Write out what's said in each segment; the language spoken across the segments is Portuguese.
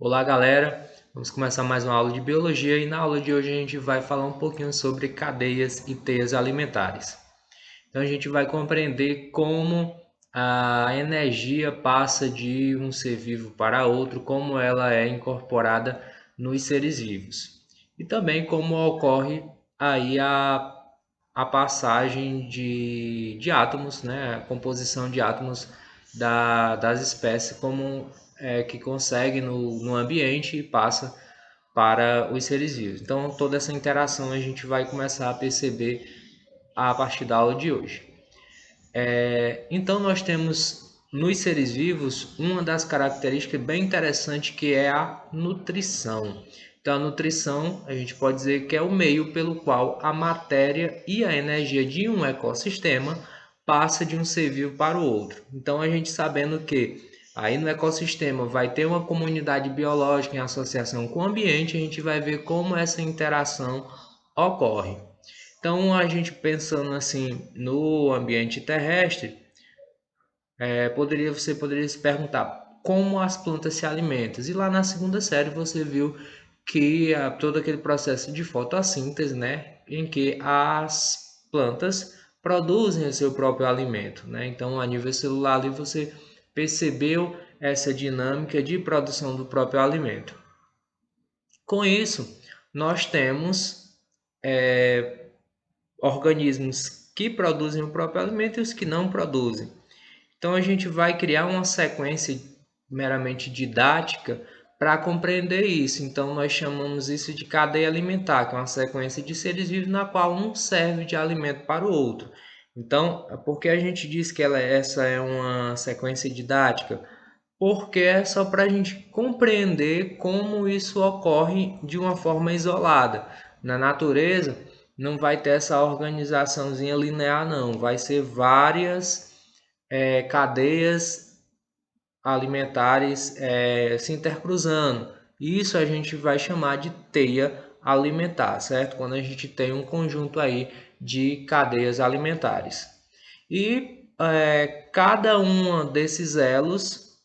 Olá, galera! Vamos começar mais uma aula de biologia e na aula de hoje a gente vai falar um pouquinho sobre cadeias e teias alimentares. Então a gente vai compreender como a energia passa de um ser vivo para outro, como ela é incorporada nos seres vivos. E também como ocorre aí a passagem de átomos, né? A composição de átomos das espécies, como que consegue no ambiente e passa para os seres vivos. Então, toda essa interação a gente vai começar a perceber a partir da aula de hoje. Então, nós temos nos seres vivos uma das características bem interessantes que é a nutrição. Então, a nutrição a gente pode dizer que é o meio pelo qual a matéria e a energia de um ecossistema passa de um ser vivo para o outro. Então, a gente sabendo que aí no ecossistema vai ter uma comunidade biológica em associação com o ambiente, a gente vai ver como essa interação ocorre. Então, a gente pensando assim no ambiente terrestre, você poderia se perguntar como as plantas se alimentam. E lá na segunda série você viu que todo aquele processo de fotossíntese, né, em que as plantas produzem o seu próprio alimento, né? Então, a nível celular ali você percebeu essa dinâmica de produção do próprio alimento. Com isso, nós temos organismos que produzem o próprio alimento e os que não produzem. Então a gente vai criar uma sequência meramente didática para compreender isso. Então nós chamamos isso de cadeia alimentar, que é uma sequência de seres vivos na qual um serve de alimento para o outro. Então, por que a gente diz que essa é uma sequência didática? Porque é só para a gente compreender como isso ocorre de uma forma isolada. Na natureza, não vai ter essa organizaçãozinha linear, não. Vai ser várias cadeias alimentares se intercruzando. Isso a gente vai chamar de teia alimentar, certo? Quando a gente tem um conjunto aí de cadeias alimentares. E cada uma desses elos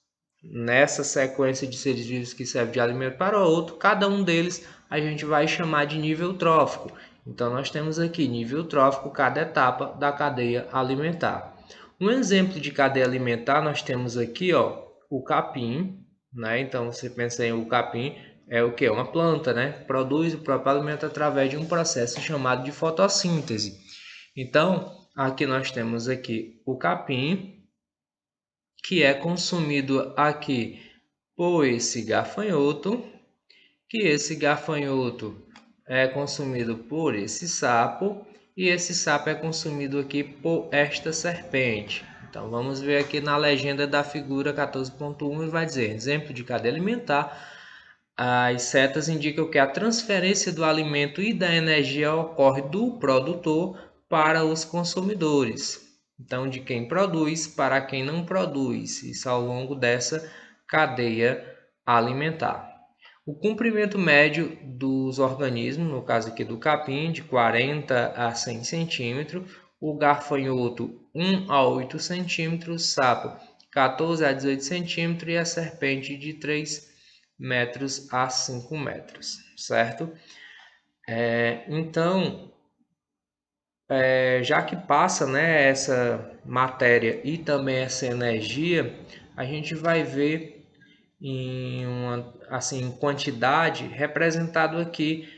nessa sequência de seres vivos que serve de alimento para o outro, cada um deles a gente vai chamar de nível trófico. Então nós temos aqui nível trófico cada etapa da cadeia alimentar. Um exemplo de cadeia alimentar nós temos aqui, ó, o capim, né? Então você pensa em o capim é o que? Uma planta, né? Produz o próprio alimento através de um processo chamado de fotossíntese. Então, aqui nós temos aqui o capim, que é consumido aqui por esse gafanhoto, que esse gafanhoto é consumido por esse sapo e esse sapo é consumido aqui por esta serpente. Então vamos ver aqui na legenda da figura 14.1 e vai dizer, exemplo de cadeia alimentar, as setas indicam que a transferência do alimento e da energia ocorre do produtor para os consumidores. Então, de quem produz para quem não produz, isso ao longo dessa cadeia alimentar. O comprimento médio dos organismos, no caso aqui do capim, de 40 a 100 centímetros, o gafanhoto 1 a 8 centímetros, sapo 14 a 18 centímetros e a serpente de 3 metros a 5 metros, certo? Então, já que passa, né, essa matéria e também essa energia, a gente vai ver em uma assim quantidade representado aqui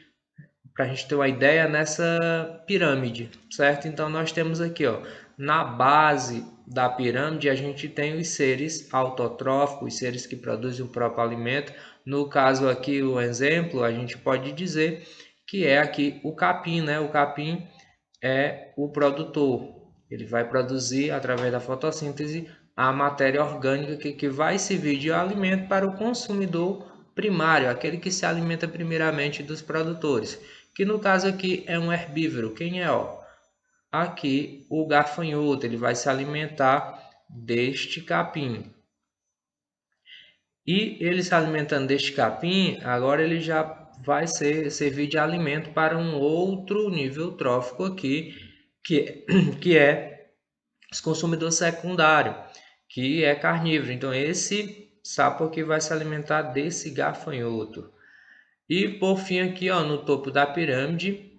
para a gente ter uma ideia nessa pirâmide, certo? Então nós temos aqui, ó, na base da pirâmide a gente tem os seres autotróficos, os seres que produzem o próprio alimento. No caso aqui o exemplo a gente pode dizer que é aqui o capim, né? O capim é o produtor. Ele vai produzir através da fotossíntese a matéria orgânica que vai servir de alimento para o consumidor primário, aquele que se alimenta primeiramente dos produtores, que no caso aqui é um herbívoro. Quem é? Ó? Aqui o gafanhoto, ele vai se alimentar deste capim. E ele se alimentando deste capim, agora ele já vai servir de alimento para um outro nível trófico aqui, que é os consumidores secundários, que é carnívoro. Então esse sapo que vai se alimentar desse gafanhoto. E por fim aqui, ó, no topo da pirâmide,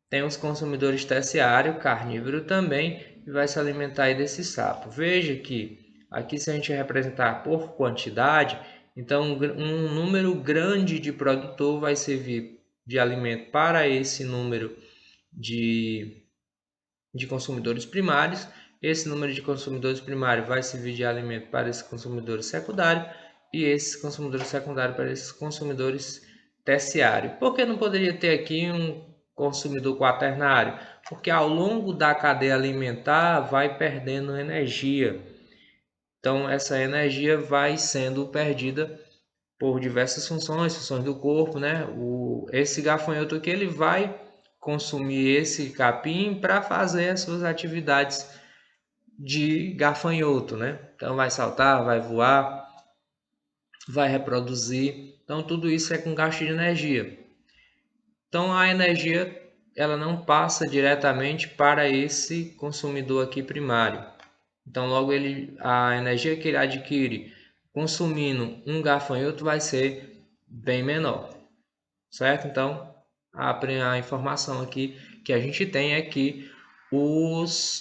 tem os consumidores terciários, carnívoro também, e vai se alimentar aí desse sapo. Veja que aqui, se a gente representar por quantidade, então um número grande de produtor vai servir de alimento para esse número de consumidores primários. Esse número de consumidores primários vai servir de alimento para esses consumidores secundários e esses consumidores secundários para esses consumidores terciários. Por que não poderia ter aqui um consumidor quaternário? Porque ao longo da cadeia alimentar vai perdendo energia. Então essa energia vai sendo perdida por diversas funções do corpo, né? Esse gafanhoto aqui ele vai consumir esse capim para fazer as suas atividades de gafanhoto, né? Então vai saltar, vai voar, vai reproduzir. Então tudo isso é com gasto de energia. Então a energia ela não passa diretamente para esse consumidor aqui primário. Então logo a energia que ele adquire consumindo um gafanhoto vai ser bem menor, certo? Então a informação aqui que a gente tem é que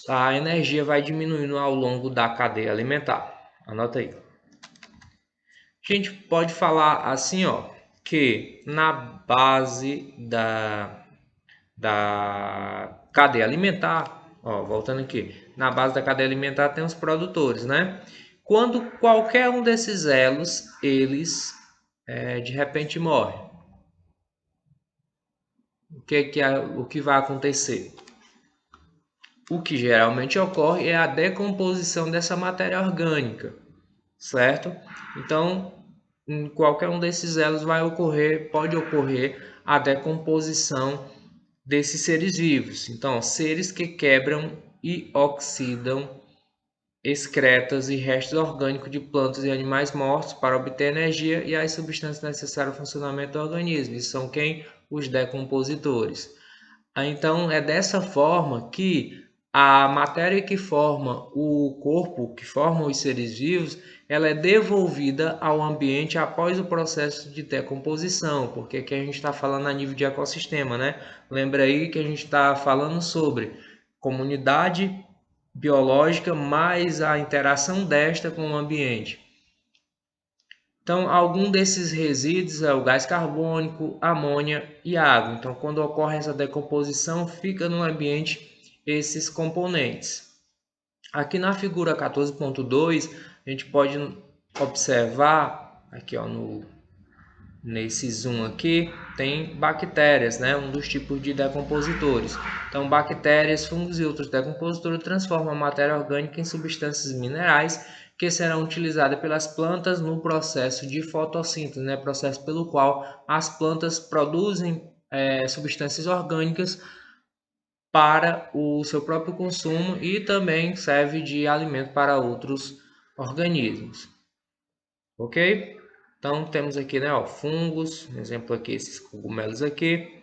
a energia vai diminuindo ao longo da cadeia alimentar. Anota aí. A gente pode falar assim, ó, que na base da cadeia alimentar, ó, voltando aqui, na base da cadeia alimentar tem os produtores, né? Quando qualquer um desses elos, eles de repente morre, o que vai acontecer? O que geralmente ocorre é a decomposição dessa matéria orgânica, certo? Então, em qualquer um desses elos pode ocorrer a decomposição desses seres vivos. Então, seres que quebram e oxidam excretas e restos orgânicos de plantas e animais mortos para obter energia e as substâncias necessárias ao funcionamento do organismo. E são quem? Os decompositores. Então, é dessa forma que a matéria que forma o corpo, que forma os seres vivos, ela é devolvida ao ambiente após o processo de decomposição, porque aqui a gente está falando a nível de ecossistema, né? Lembra aí que a gente está falando sobre comunidade biológica mais a interação desta com o ambiente. Então, algum desses resíduos é o gás carbônico, amônia e água. Então, quando ocorre essa decomposição, fica no ambiente esses componentes. Aqui na figura 14.2, a gente pode observar, aqui ó, nesse zoom aqui, tem bactérias, né? Um dos tipos de decompositores. Então, bactérias, fungos e outros decompositores transformam a matéria orgânica em substâncias minerais que serão utilizadas pelas plantas no processo de fotossíntese, né? Processo pelo qual as plantas produzem substâncias orgânicas para o seu próprio consumo e também serve de alimento para outros organismos. Ok? Então temos aqui, né, ó, fungos, exemplo aqui, esses cogumelos aqui,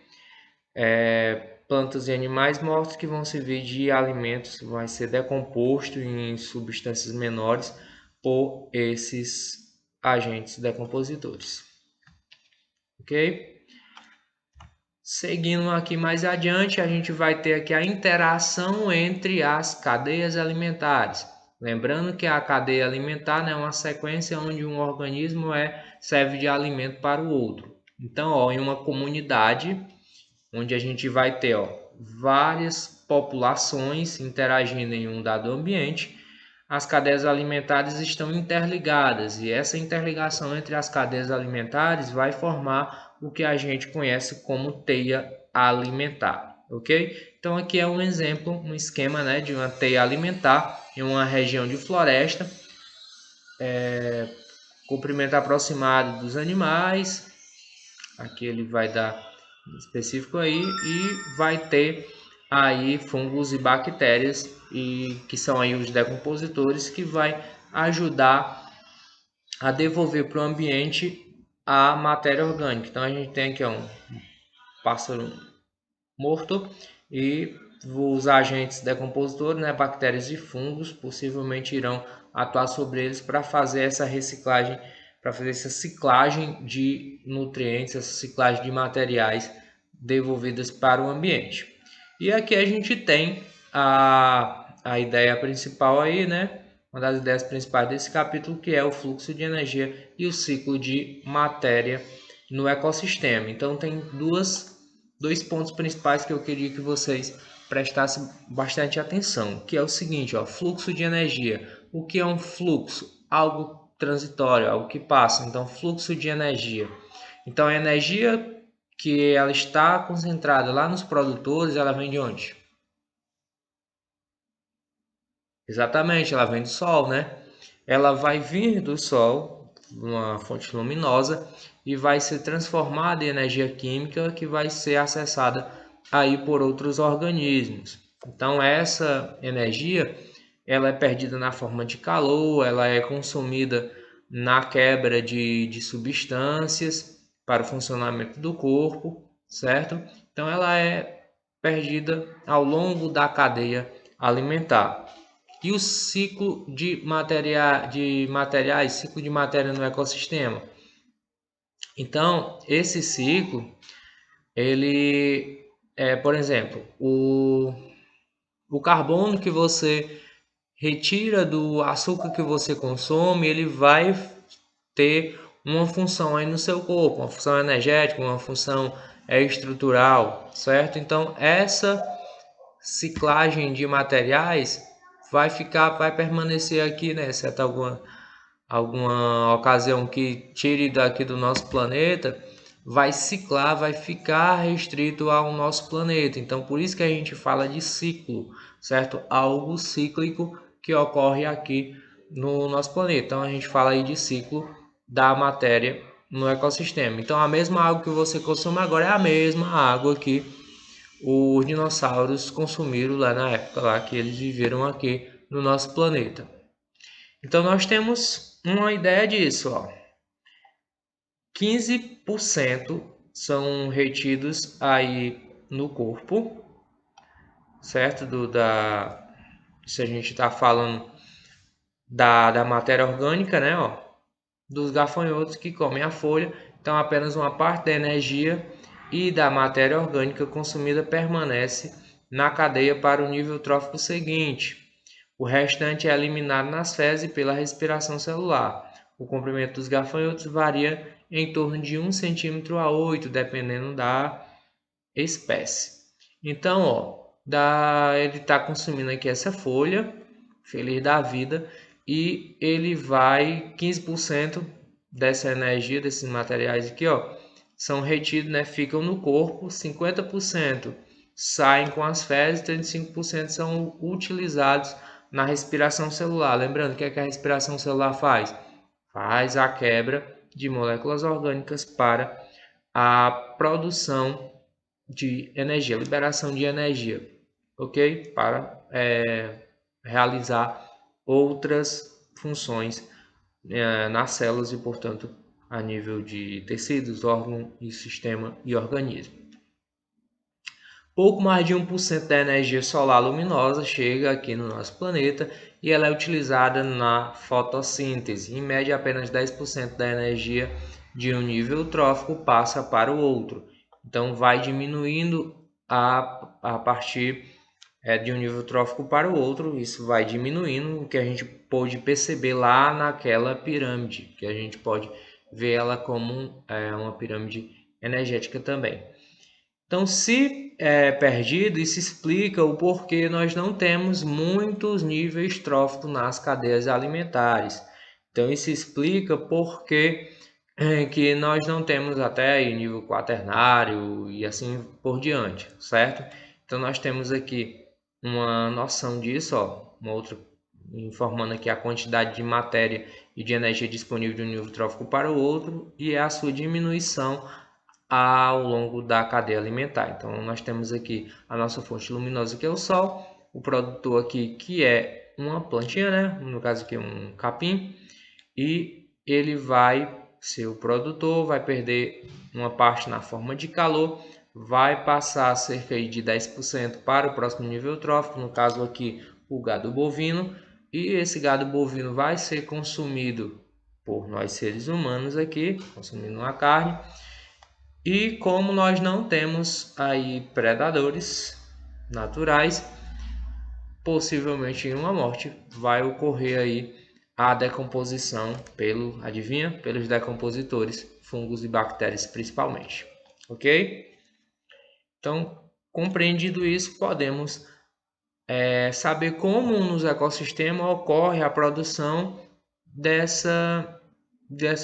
plantas e animais mortos que vão servir de alimentos, vai ser decomposto em substâncias menores por esses agentes decompositores. Ok? Seguindo aqui mais adiante, a gente vai ter aqui a interação entre as cadeias alimentares. Lembrando que a cadeia alimentar, né, é uma sequência onde um organismo serve de alimento para o outro. Então, ó, em uma comunidade, onde a gente vai ter várias populações interagindo em um dado ambiente, as cadeias alimentares estão interligadas e essa interligação entre as cadeias alimentares vai formar o que a gente conhece como teia alimentar, ok? Então aqui é um exemplo, um esquema, né, de uma teia alimentar em uma região de floresta, comprimento aproximado dos animais, aqui ele vai dar específico aí e vai ter aí fungos e bactérias e que são aí os decompositores que vai ajudar a devolver para o ambiente a matéria orgânica. Então a gente tem aqui um pássaro morto e os agentes decompositores, né, bactérias e fungos, possivelmente irão atuar sobre eles para fazer essa reciclagem, para fazer essa ciclagem de nutrientes, essa ciclagem de materiais devolvidas para o ambiente. E aqui a gente tem a ideia principal aí, né? Uma das ideias principais desse capítulo, que é o fluxo de energia e o ciclo de matéria no ecossistema. Então tem dois pontos principais que eu queria que vocês prestassem bastante atenção, que é o seguinte, ó, fluxo de energia. O que é um fluxo? Algo transitório, algo que passa. Então, fluxo de energia. Então, a energia que ela está concentrada lá nos produtores, ela vem de onde? Exatamente, ela vem do Sol, né? Ela vai vir do Sol, uma fonte luminosa, e vai ser transformada em energia química que vai ser acessada aí por outros organismos. Então essa energia, ela é perdida na forma de calor, ela é consumida na quebra de substâncias para o funcionamento do corpo, certo? Então ela é perdida ao longo da cadeia alimentar. E o ciclo de materiais, ciclo de matéria no ecossistema. Então, esse ciclo, ele é, por exemplo, o carbono que você retira do açúcar que você consome, ele vai ter uma função aí no seu corpo, uma função energética, uma função estrutural, certo? Então, essa ciclagem de materiais vai permanecer aqui, né? Exceto alguma ocasião que tire daqui do nosso planeta, vai ciclar, vai ficar restrito ao nosso planeta. Então, por isso que a gente fala de ciclo, certo? Algo cíclico que ocorre aqui no nosso planeta. Então, a gente fala aí de ciclo da matéria no ecossistema. Então, a mesma água que você consome agora é a mesma água que os dinossauros consumiram lá na época lá que eles viveram aqui no nosso planeta. Então nós temos uma ideia disso, ó. 15% são retidos aí no corpo, certo? Se a gente está falando da matéria orgânica, né? Ó, dos gafanhotos que comem a folha. Então apenas uma parte da energia e da matéria orgânica consumida permanece na cadeia para o nível trófico seguinte. O restante é eliminado nas fezes pela respiração celular. O comprimento dos gafanhotos varia em torno de 1 cm a 8, dependendo da espécie. Então, ele está consumindo aqui essa folha, feliz da vida, e ele vai 15% dessa energia, desses materiais aqui, são retidos, né, ficam no corpo, 50% saem com as fezes, 35% são utilizados na respiração celular. Lembrando, o que a respiração celular faz? Faz a quebra de moléculas orgânicas para a produção de energia, liberação de energia, ok? Para realizar outras funções nas células e, portanto, a nível de tecidos, órgãos e sistema e organismo. Pouco mais de 1% da energia solar luminosa chega aqui no nosso planeta e ela é utilizada na fotossíntese. Em média, apenas 10% da energia de um nível trófico passa para o outro. Então, vai diminuindo a partir de um nível trófico para o outro. Isso vai diminuindo, o que a gente pode perceber lá naquela pirâmide, que a gente pode ver ela como uma pirâmide energética também. Então, se é perdido, isso explica o porquê nós não temos muitos níveis tróficos nas cadeias alimentares. Então, isso explica porque que nós não temos até nível quaternário e assim por diante, certo? Então, nós temos aqui uma noção disso, uma outra informando aqui a quantidade de matéria e de energia disponível de um nível trófico para o outro e a sua diminuição ao longo da cadeia alimentar. Então, nós temos aqui a nossa fonte luminosa, que é o Sol, o produtor aqui, que é uma plantinha, né? No caso aqui, um capim, e ele vai ser o produtor, vai perder uma parte na forma de calor, vai passar cerca de 10% para o próximo nível trófico, no caso aqui, o gado bovino, e esse gado bovino vai ser consumido por nós seres humanos aqui, consumindo uma carne. E como nós não temos aí predadores naturais, possivelmente em uma morte vai ocorrer aí a decomposição adivinha? Pelos decompositores, fungos e bactérias principalmente, ok? Então, compreendido isso, podemos saber como nos ecossistemas ocorre a produção dessa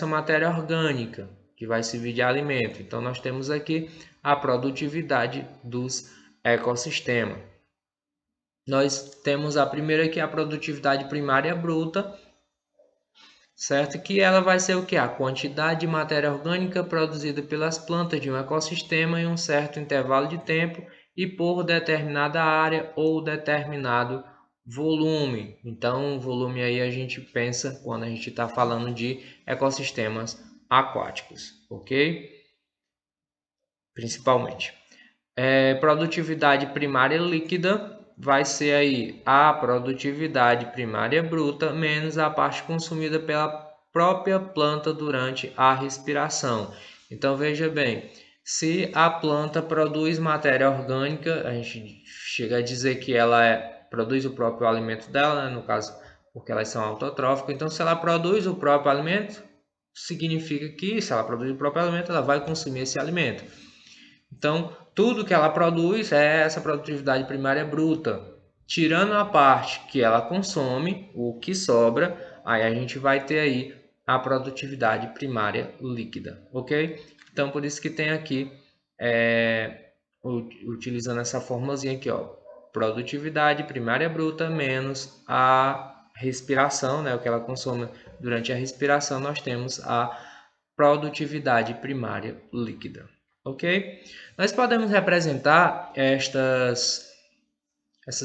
matéria orgânica, que vai servir de alimento. Então, nós temos aqui a produtividade dos ecossistemas. Nós temos a primeira que é a produtividade primária bruta, certo? Que ela vai ser o que? A quantidade de matéria orgânica produzida pelas plantas de um ecossistema em um certo intervalo de tempo e por determinada área ou determinado volume. Então, volume aí a gente pensa quando a gente está falando de ecossistemas aquáticos, ok? Principalmente. Produtividade primária líquida vai ser aí a produtividade primária bruta menos a parte consumida pela própria planta durante a respiração. Então veja bem, se a planta produz matéria orgânica, a gente chega a dizer que ela produz o próprio alimento dela, né? No caso, porque elas são autotróficas. Então se ela produz o próprio alimento, significa que se ela produz o próprio alimento, ela vai consumir esse alimento. Então, tudo que ela produz é essa produtividade primária bruta. Tirando a parte que ela consome, o que sobra, aí a gente vai ter aí a produtividade primária líquida, ok? Então, por isso que tem aqui, utilizando essa formulazinha aqui, ó, produtividade primária bruta menos a respiração, né, o que ela consome durante a respiração, nós temos a produtividade primária líquida. Ok? Nós podemos representar essas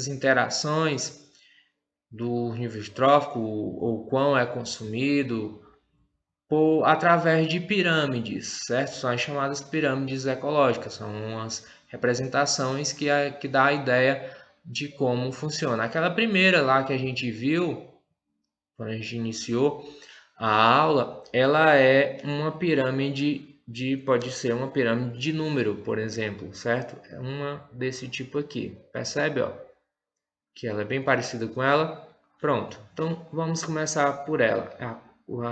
interações do nível trófico ou quão é consumido através de pirâmides, certo? São as chamadas pirâmides ecológicas, são umas representações que dá a ideia de como funciona. Aquela primeira lá que a gente viu, quando a gente iniciou a aula, ela é uma pirâmide pode ser uma pirâmide de número, por exemplo, certo? É uma desse tipo aqui. Percebe, ó, que ela é bem parecida com ela. Pronto. Então, vamos começar por ela,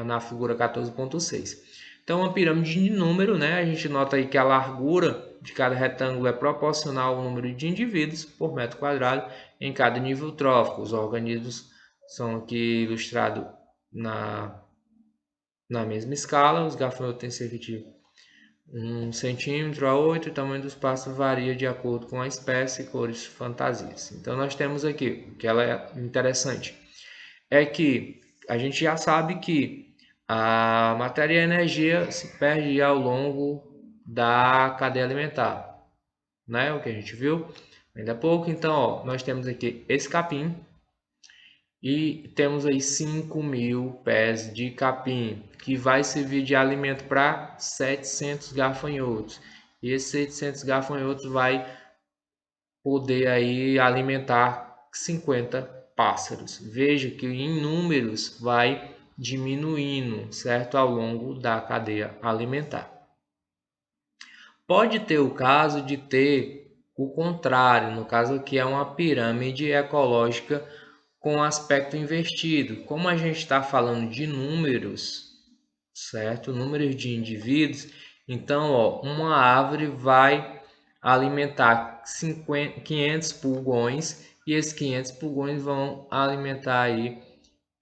na figura 14.6. Então, uma pirâmide de número, né? A gente nota aí que a largura de cada retângulo é proporcional ao número de indivíduos por metro quadrado em cada nível trófico. Os organismos são aqui ilustrados na mesma escala. Os gafanhotos têm cerca de 1 centímetro a 8, o tamanho do espaço varia de acordo com a espécie e cores fantasias. Então nós temos aqui, o que ela é interessante, é que a gente já sabe que a matéria e a energia se perde ao longo da cadeia alimentar, né? O que a gente viu ainda há pouco. Então, ó, nós temos aqui esse capim, e temos aí 5.000 pés de capim, que vai servir de alimento para 700 gafanhotos. E esses 700 gafanhotos vai poder aí alimentar 50 pássaros. Veja que em números vai diminuindo, certo? Ao longo da cadeia alimentar. Pode ter o caso de ter o contrário, no caso aqui é uma pirâmide ecológica com aspecto invertido. Como a gente está falando de números, certo? Números de indivíduos, então, ó, uma árvore vai alimentar 500 pulgões e esses 500 pulgões vão alimentar aí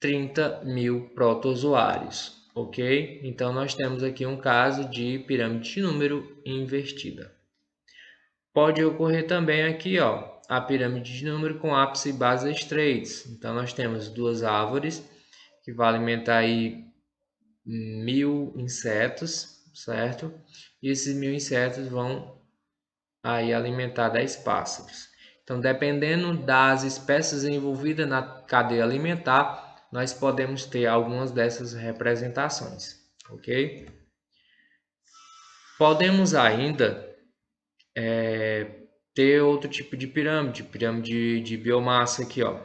30.000 protozoários, ok? Então, nós temos aqui um caso de pirâmide de número invertida. Pode ocorrer também aqui, ó, a pirâmide de número com ápice e base estreitos. Então, nós temos duas árvores que vão alimentar aí 1.000 insetos, certo? E esses 1.000 insetos vão aí alimentar 10 pássaros. Então, dependendo das espécies envolvidas na cadeia alimentar, nós podemos ter algumas dessas representações, ok? Podemos ainda ter outro tipo de pirâmide de biomassa aqui, ó.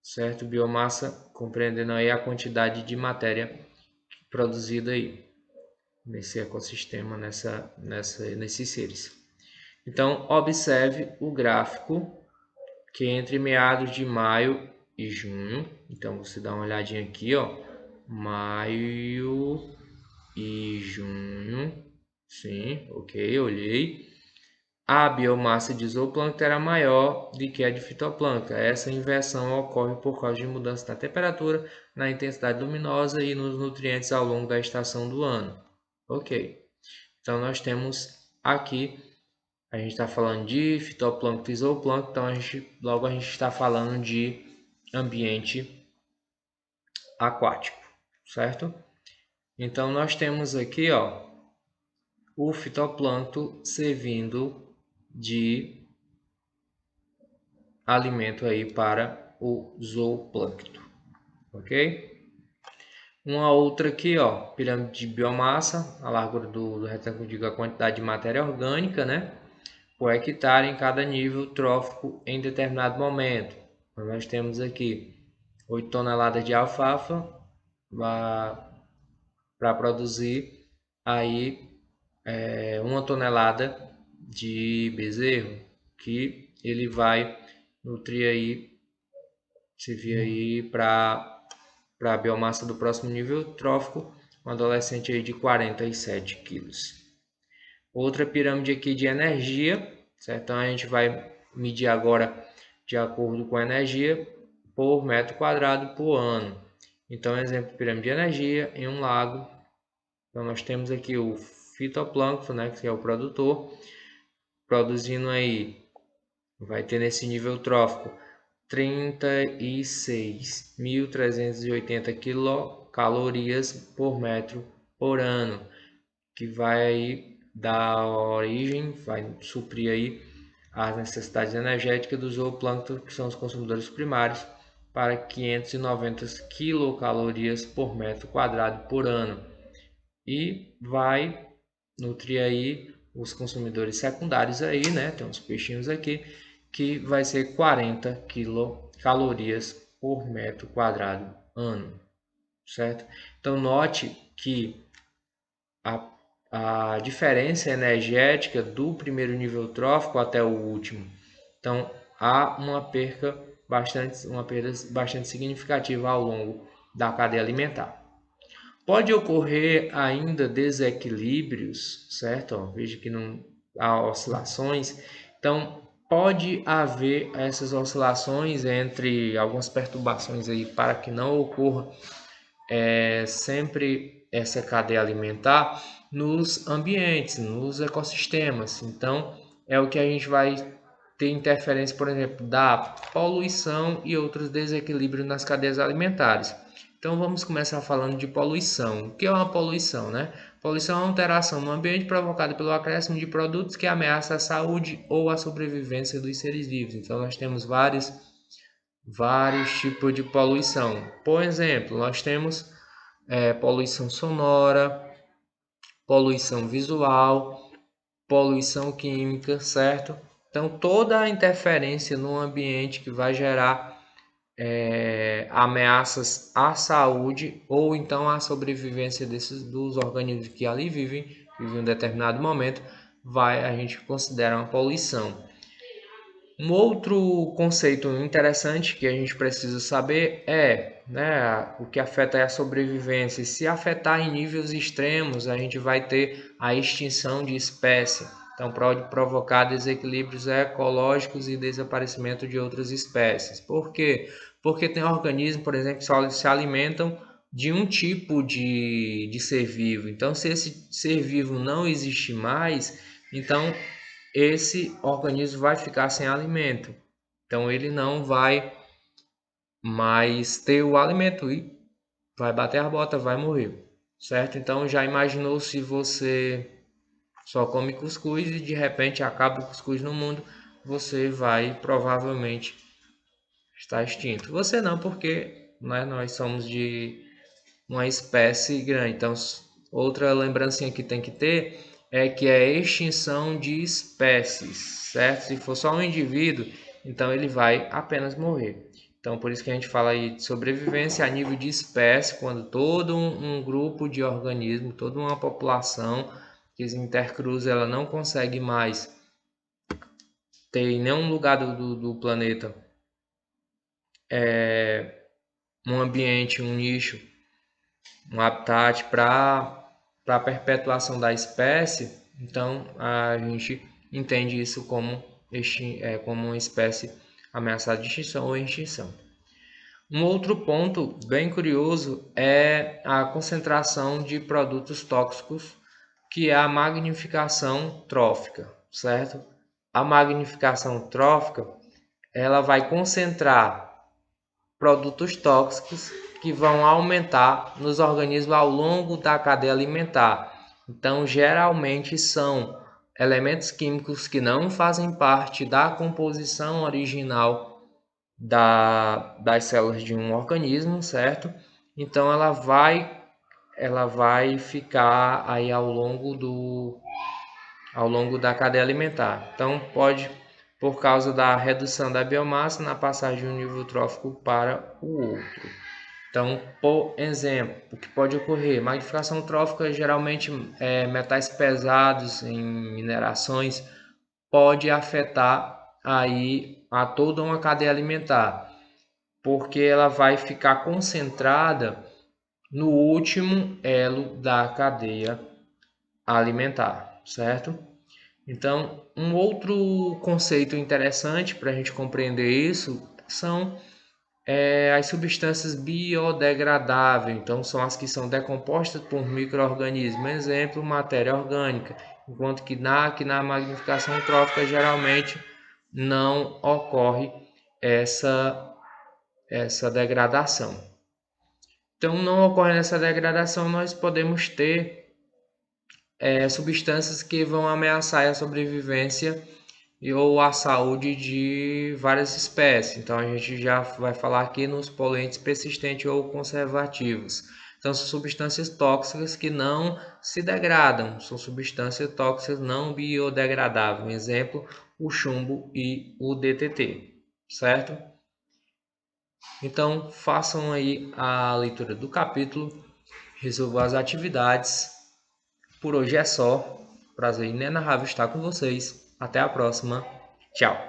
certo? Biomassa compreendendo aí a quantidade de matéria produzida aí nesse ecossistema, nesses seres. Então, observe o gráfico que entre meados de maio e junho, então você dá uma olhadinha aqui, ó, maio e junho, sim, ok, olhei. A biomassa de zooplâncton era maior do que a de fitoplâncton. Essa inversão ocorre por causa de mudança na temperatura, na intensidade luminosa e nos nutrientes ao longo da estação do ano. Ok, então nós temos aqui, a gente está falando de fitoplâncton e zooplâncton, então logo a gente está falando de ambiente aquático, certo? Então nós temos aqui, ó, o fitoplâncton servindo de alimento aí para o zooplâncton, ok? Uma outra aqui, ó, pirâmide de biomassa, a largura do retângulo diga a quantidade de matéria orgânica, né? Por hectare em cada nível trófico em determinado momento. Então, nós temos aqui 8 toneladas de alfafa para produzir aí 1 tonelada de bezerro, que ele vai nutrir aí, servir aí para a biomassa do próximo nível trófico, um adolescente aí de 47 quilos. Outra pirâmide aqui de energia, certo? Então a gente vai medir agora de acordo com a energia por metro quadrado por ano. Então, exemplo de pirâmide de energia em um lago. Então nós temos aqui o fitoplâncton, né, que é o produtor, produzindo aí, vai ter nesse nível trófico 36.380 quilocalorias por metro por ano, que vai dar origem, vai suprir aí as necessidades energéticas do zooplâncton, que são os consumidores primários, para 590 quilocalorias por metro quadrado por ano, e vai nutrir aí os consumidores secundários aí, né? Tem uns peixinhos aqui, que vai ser 40 quilocalorias por metro quadrado ano, certo? Então note que a diferença energética do primeiro nível trófico até o último. Então há uma perda bastante significativa ao longo da cadeia alimentar. Pode ocorrer ainda desequilíbrios, certo? Veja que não há oscilações. Então, pode haver essas oscilações entre algumas perturbações aí para que não ocorra sempre essa cadeia alimentar nos ambientes, nos ecossistemas. Então, é o que a gente vai ter interferência, por exemplo, da poluição e outros desequilíbrios nas cadeias alimentares. Então vamos começar falando de poluição. O que é uma poluição, né? Poluição é uma alteração no ambiente provocada pelo acréscimo de produtos que ameaçam a saúde ou a sobrevivência dos seres vivos. Então nós temos vários tipos de poluição. Por exemplo, nós temos poluição sonora, poluição visual, poluição química, certo? Então toda a interferência no ambiente que vai gerar ameaças à saúde ou então à sobrevivência dos organismos que ali vivem em um determinado momento, a gente considera uma poluição. Um outro conceito interessante que a gente precisa saber é, né, o que afeta a sobrevivência. Se afetar em níveis extremos, a gente vai ter a extinção de espécie. Então, pode provocar desequilíbrios ecológicos e desaparecimento de outras espécies. Por quê? Porque tem organismos, por exemplo, que só se alimentam de um tipo de ser vivo. Então, se esse ser vivo não existe mais, então esse organismo vai ficar sem alimento. Então ele não vai mais ter o alimento e vai bater a bota, vai morrer, certo? Então já imaginou se você só come cuscuz e de repente acaba o cuscuz no mundo, você vai provavelmente estar extinto. Você não, porque nós somos de uma espécie grande. Então, outra lembrancinha que tem que ter é que é extinção de espécies, certo? Se for só um indivíduo, então ele vai apenas morrer. Então, por isso que a gente fala aí de sobrevivência a nível de espécie, quando todo um grupo de organismos, toda uma população que se intercruza, ela não consegue mais ter em nenhum lugar do planeta um ambiente, um nicho, um habitat para a perpetuação da espécie. Então, a gente entende isso como, como uma espécie ameaçada de extinção ou extinção. Um outro ponto bem curioso é a concentração de produtos tóxicos, que é a magnificação trófica, certo? A magnificação trófica, ela vai concentrar produtos tóxicos que vão aumentar nos organismos ao longo da cadeia alimentar. Então, geralmente são elementos químicos que não fazem parte da composição original das células de um organismo, certo? Então ela vai ficar aí ao longo da cadeia alimentar. Então pode, por causa da redução da biomassa na passagem de um nível trófico para o outro. Então, por exemplo, o que pode ocorrer? Magnificação trófica, geralmente metais pesados em minerações, pode afetar aí a toda uma cadeia alimentar, porque ela vai ficar concentrada no último elo da cadeia alimentar, certo? Então, um outro conceito interessante para a gente compreender isso são as substâncias biodegradáveis. Então, são as que são decompostas por micro-organismos, exemplo, matéria orgânica, enquanto que na magnificação trófica geralmente não ocorre essa degradação. Então, não ocorrendo essa degradação, nós podemos ter substâncias que vão ameaçar a sobrevivência ou a saúde de várias espécies. Então, a gente já vai falar aqui nos poluentes persistentes ou conservativos. Então, são substâncias tóxicas que não se degradam, são substâncias tóxicas não biodegradáveis. Um exemplo, o chumbo e o DDT, certo? Então, façam aí a leitura do capítulo, resolvam as atividades. Por hoje é só. Prazer inenarrável estar com vocês. Até a próxima. Tchau.